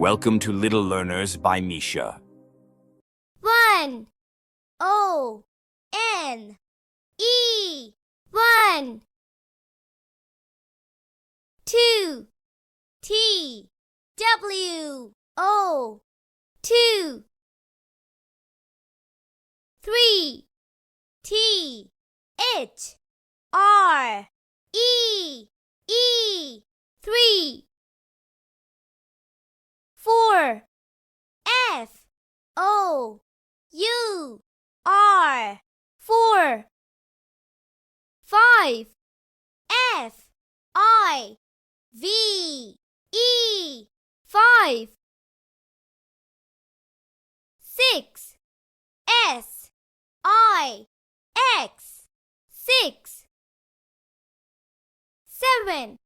Welcome to Little Learners by Misha. 1 O-N-E 1 2 T-W-O 2 3 T-H-R-E 3 4 F-O-U-R 4 5 F-I-V-E 5 6 S-I-X 6 7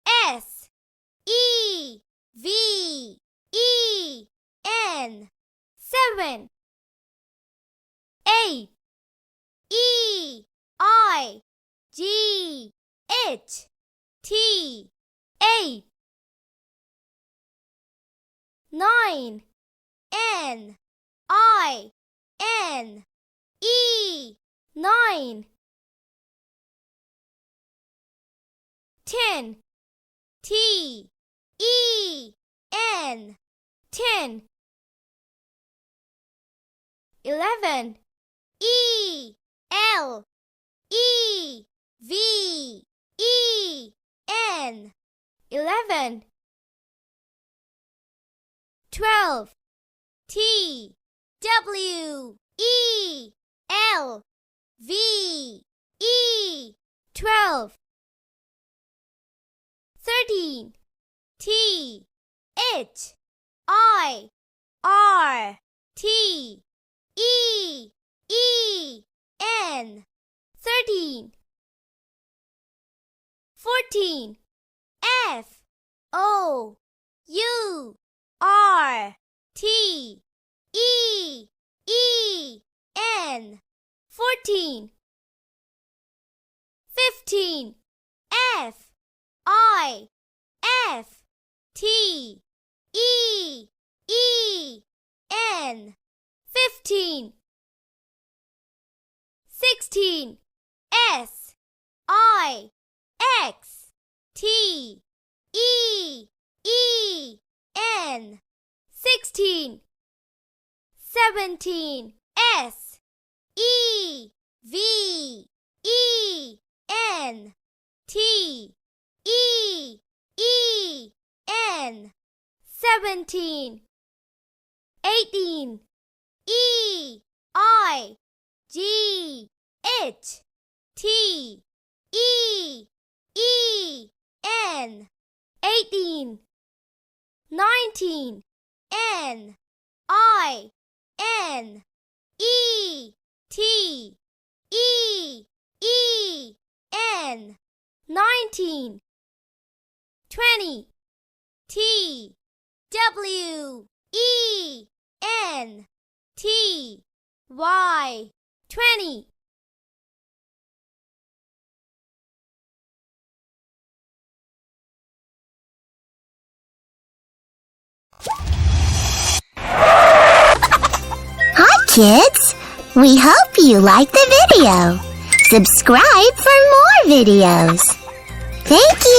S-E-V-E-N 7 8 E-I-G-H-T 8 9 N-I-N-E 9 10 T-E-N 10 11 E-L-E-V-E-N 11 12 T-W-E-L-V-E 12 13 T-H-I-R-T-E-E-N 13 14 F-O-U-R-T-E-E-N 14 15 F-I-F-T-E-E-N 15 16 S-I-X-T-E-E-N 16 17 S-E-V-E-N T-E-E-N 17 18 E-I-G-H-T-E-E-N 18 19 N-I-N-E-T-E-E-N 19 20 T-W-E-N T-Y 20 Hi kids! We hope you liked the video. Subscribe for more videos. Thank you!